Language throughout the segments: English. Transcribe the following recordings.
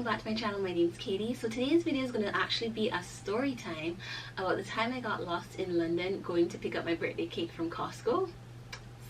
welcome back to my channel. My name is Katie. So today's video is going to actually be a story time about the time I got lost in London going to pick up my birthday cake from Costco.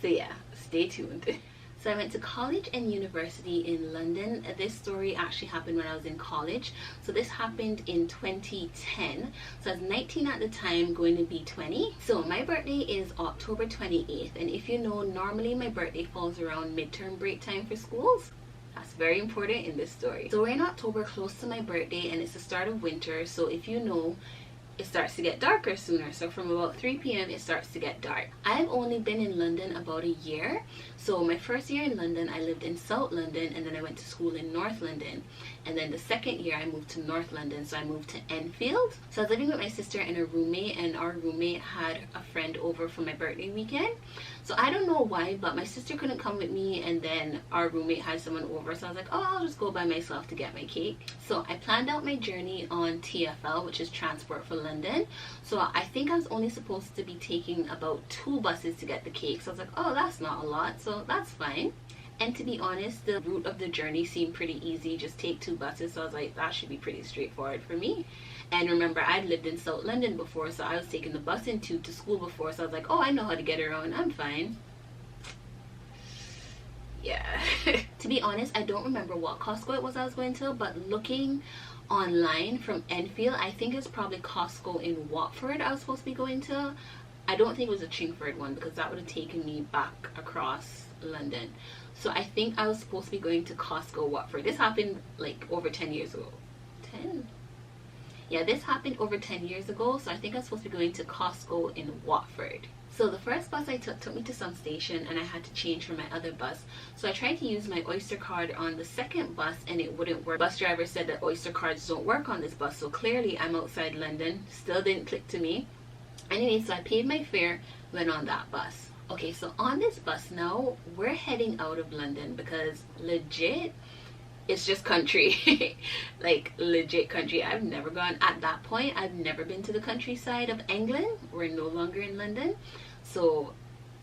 So yeah, stay tuned. So I went to college and university in London. This story actually happened when I was in college. So this happened in 2010. So I was 19 at the time, going to be 20. So my birthday is October 28th. And if you know, normally my birthday falls around midterm break time for schools. That's very important in this story. So we're in October, close to my birthday, and it's the start of winter. So if you know, it starts to get darker sooner. So from about 3 p.m. it starts to get dark. I've only been in London about a year. So my first year in London, I lived in South London, and then I went to school in North London. And then the second year I moved to North London, so I moved to Enfield. So I was living with my sister and a roommate, and our roommate had a friend over for my birthday weekend. So I don't know why, but my sister couldn't come with me, and then our roommate had someone over, so I was like, oh, I'll just go by myself to get my cake. So I planned out my journey on TfL, which is Transport for London. So I think I was only supposed to be taking about 2 buses to get the cake. So I was like, oh, that's not a lot, so that's fine. And to be honest, the route of the journey seemed pretty easy. Just take 2 buses. So I was like, that should be pretty straightforward for me. And remember, I'd lived in South London before, so I was taking the bus into to school before. So I was like, oh, I know how to get around. I'm fine. Yeah. To be honest, I don't remember what Costco it was I was going to, but looking online from Enfield, I think it's probably Costco in Watford I was supposed to be going to. I don't think it was a Chingford one, because that would have taken me back across London. So I think I was supposed to be going to Costco Watford. This happened like over 10 years ago. 10? Yeah, this happened over 10 years ago. So I think I was supposed to be going to Costco in Watford. So the first bus I took me to some station, and I had to change from my other bus. So I tried to use my Oyster card on the second bus, and it wouldn't work. Bus driver said that Oyster cards don't work on this bus. So clearly I'm outside London. Still didn't click to me. Anyway, so I paid my fare, went on that bus. Okay, so on this bus now, we're heading out of London because legit, it's just country. Like legit country. I've never gone, at that point, I've never been to the countryside of England. We're no longer in London. So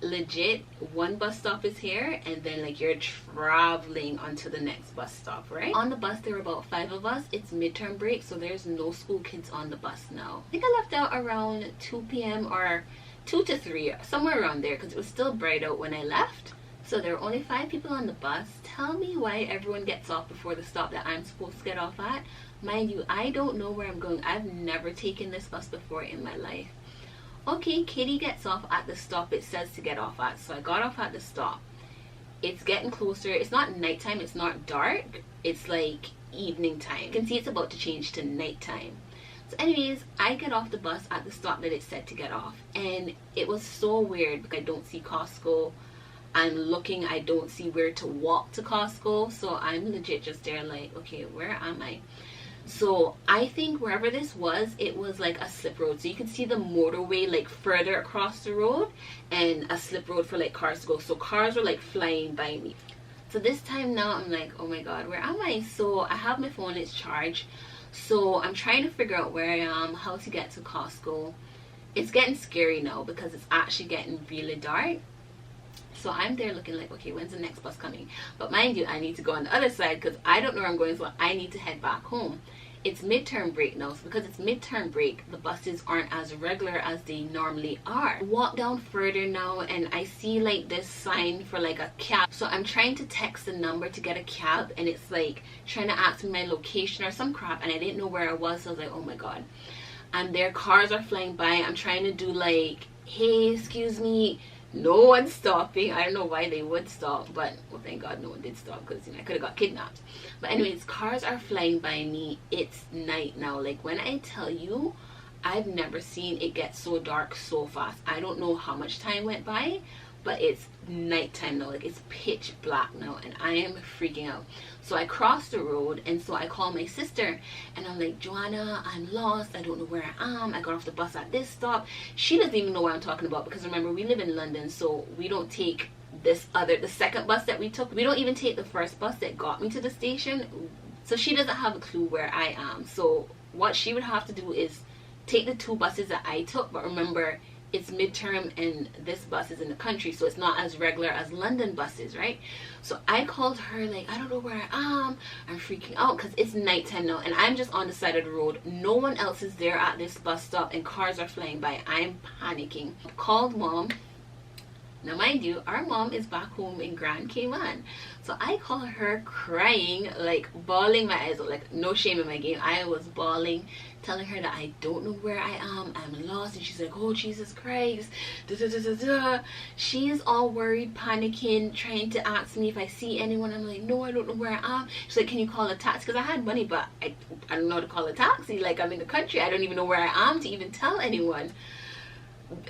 legit, one bus stop is here, and then like you're traveling onto the next bus stop, right? On the bus there were about 5 of us. It's midterm break, so there's no school kids on the bus now. I think I left out around 2 p.m. or 2 to 3, somewhere around there, because it was still bright out when I left. So there were only 5 people on the bus. Tell me why everyone gets off before the stop that I'm supposed to get off at. Mind you, I don't know where I'm going. I've never taken this bus before in my life. Okay, Katie gets off at the stop it says to get off at. So I got off at the stop. It's getting closer. It's not nighttime. It's not dark. It's like evening time. You can see it's about to change to nighttime. So anyways, I get off the bus at the stop that it said to get off. And it was so weird because I don't see Costco. I'm looking, I don't see where to walk to Costco. So I'm legit just there like, okay, where am I? So I think wherever this was, it was like a slip road. So you can see the motorway like further across the road, and a slip road for like cars to go. So cars were like flying by me. So this time now I'm like, oh my god, where am I? So I have my phone, it's charged. So I'm trying to figure out where I am, how to get to Costco. It's getting scary now because it's actually getting really dark. So I'm there looking like, okay, when's the next bus coming? But mind you, I need to go on the other side because I don't know where I'm going, so I need to head back home. It's midterm break now, so because it's midterm break, the buses aren't as regular as they normally are. I walk down further now, and I see like this sign for like a cab. So I'm trying to text the number to get a cab, and it's like trying to ask me my location or some crap, and I didn't know where I was. So I was like, oh my god. And their cars are flying by. I'm trying to do like, hey, excuse me. No one's stopping. I don't know why they would stop, but well, thank god no one did stop, because I could have got kidnapped. But anyways, cars are flying by me. It's night now. Like when I tell you, I've never seen it get so dark so fast. I don't know how much time went by, but it's nighttime now. Like it's pitch black now, and I am freaking out. So I crossed the road, and so I call my sister, and I'm like, Joanna, I'm lost. I don't know where I am. I got off the bus at this stop. She doesn't even know what I'm talking about, because remember, we live in London, so we don't take the second bus that we took. We don't even take the first bus that got me to the station. So she doesn't have a clue where I am. So what she would have to do is take the 2 buses that I took, but remember, it's midterm and this bus is in the country, so it's not as regular as London buses, right? So I called her like, I don't know where I am, I'm freaking out because it's nighttime now and I'm just on the side of the road, no one else is there at this bus stop and cars are flying by. I'm panicking. Called mom. Now mind you, our mom is back home in Grand Cayman. So I call her crying, like bawling my eyes out, like no shame in my game. I was bawling, telling her that I don't know where I am, I'm lost. And she's like, oh Jesus Christ, da, da, da, da, da. She's all worried, panicking, trying to ask me if I see anyone. I'm like, no, I don't know where I am. She's like, can you call a taxi? Because I had money, but I don't know how to call a taxi. Like, I'm in the country, I don't even know where I am to even tell anyone.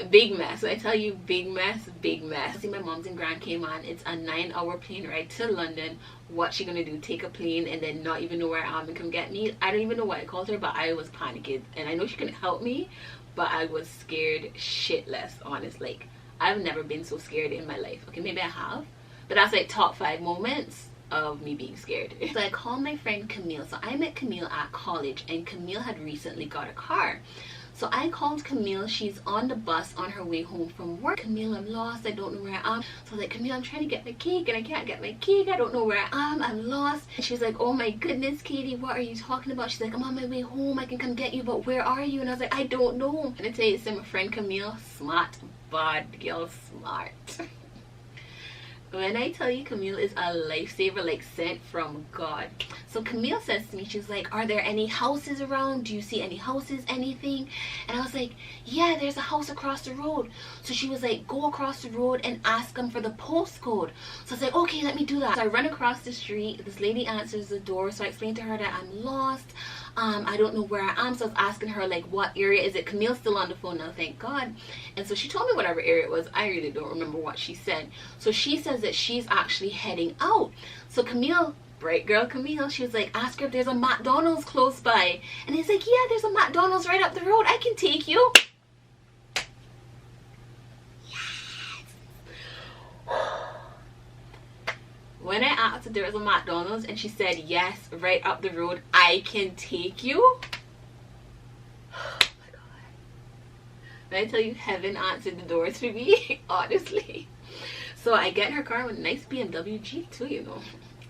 Big mess. So I tell you, big mess, big mess. See, my mom's in Grand Cayman. It's a 9-hour plane ride to London. What's she gonna do? Take a plane and then not even know where I am and come get me? I don't even know why I called her, but I was panicking. And I know she couldn't help me, but I was scared shitless, honest. Like, I've never been so scared in my life. Okay, maybe I have, but that's like top 5 moments of me being scared. So I called my friend Camille. So I met Camille at college and Camille had recently got a car. So I called Camille. She's on the bus on her way home from work. Camille, I'm lost. I don't know where I am. So I was like, Camille, I'm trying to get my cake and I can't get my cake. I don't know where I am. I'm lost. And she's like, oh my goodness, Katie, what are you talking about? She's like, I'm on my way home. I can come get you, but where are you? And I was like, I don't know. And I tell you, my friend Camille, smart, bad girl, smart. When I tell you, Camille is a lifesaver, like sent from God. So Camille says to me, she's like, are there any houses around? Do you see any houses, anything? And I was like, yeah, there's a house across the road. So she was like, go across the road and ask them for the postcode. So I was like, okay, let me do that. So I run across the street. This lady answers the door. So I explained to her that I'm lost. I don't know where I am. So I was asking her, like, what area is it? Camille's still on the phone now, thank God. And so she told me whatever area it was. I really don't remember what she said. So she says that she's actually heading out. So Camille, bright girl Camille, she was like, ask her if there's a McDonald's close by. And he's like, yeah, there's a McDonald's right up the road. I can take you. When I asked if there was a McDonald's and she said yes, right up the road, I can take you. Oh my God. When I tell you, heaven answered the doors for me, honestly. So I get in her car with a nice BMW Jeep too, you know.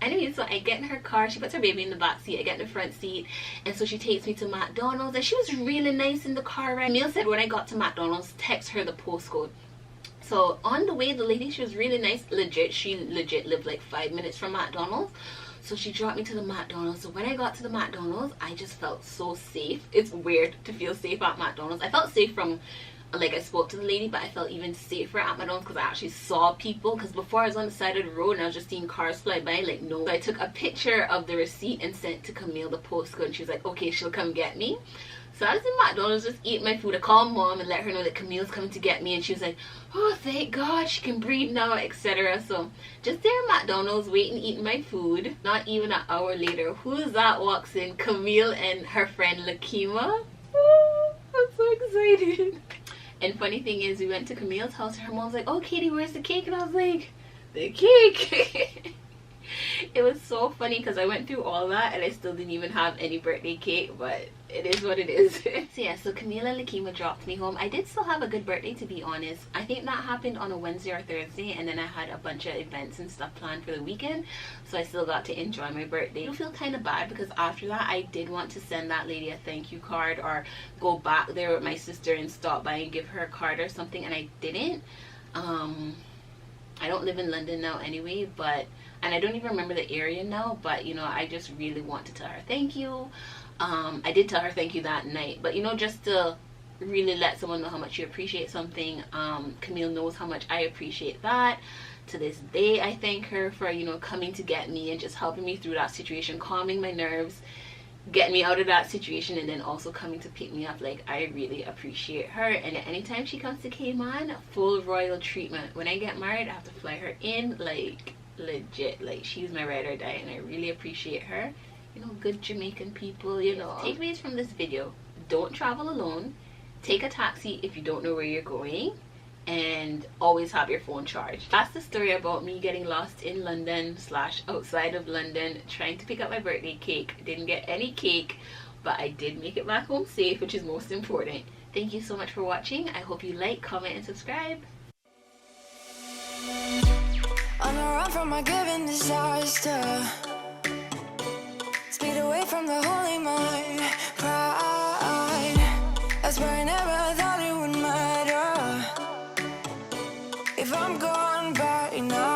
Anyway, so I get in her car, she puts her baby in the back seat, I get in the front seat, and so she takes me to McDonald's and she was really nice in the car ride. Camille said when I got to McDonald's, text her the postcode. So on the way, the lady, she was really nice, legit. She legit lived like 5 minutes from McDonald's. So she dropped me to the McDonald's. So when I got to the McDonald's, I just felt so safe. It's weird to feel safe at McDonald's. I felt safe from, like, I spoke to the lady, but I felt even safer at McDonald's because I actually saw people. Because before I was on the side of the road and I was just seeing cars fly by, like, no. So I took a picture of the receipt and sent to Camille the postcode. And she was like, okay, she'll come get me. So I was in McDonald's just eating my food. I called mom and let her know that Camille's coming to get me, and she was like, oh thank God, she can breathe now, etc. So just there at McDonald's waiting, eating my food. Not even an hour later, who's that walks in? Camille and her friend Lakima. Oh, I'm so excited. And funny thing is, we went to Camille's house and her mom's like, oh Katie, where's the cake? And I was like, the cake. It was so funny because I went through all that and I still didn't even have any birthday cake, but it is what it is. So yeah, so Camille and Lakima dropped me home. I did still have a good birthday, to be honest. I think that happened on a Wednesday or Thursday, and then I had a bunch of events and stuff planned for the weekend, so I still got to enjoy my birthday. I feel kind of bad because after that I did want to send that lady a thank you card or go back there with my sister and stop by and give her a card or something, and I didn't. I don't live in London now anyway, and I don't even remember the area now, but you know, I just really want to tell her thank you. I did tell her thank you that night, but you know, just to really let someone know how much you appreciate something. Camille knows how much I appreciate that. To this day, I thank her for, you know, coming to get me and just helping me through that situation, calming my nerves, getting me out of that situation, and then also coming to pick me up. Like, I really appreciate her. And anytime she comes to Cayman, full royal treatment. When I get married, I have to fly her in, like, legit. Like, she's my ride or die, and I really appreciate her. You know, good Jamaican people, you know. Takeaways from this video: don't travel alone, take a taxi if you don't know where you're going, and always have your phone charged. That's the story about me getting lost in London / outside of London, trying to pick up my birthday cake. Didn't get any cake, but I did make it back home safe, which is most important. Thank you so much for watching. I hope you like, comment, and subscribe. On a run from a given disaster, speed away from the holy mind, pride. That's where I never thought it would matter if I'm gone by now.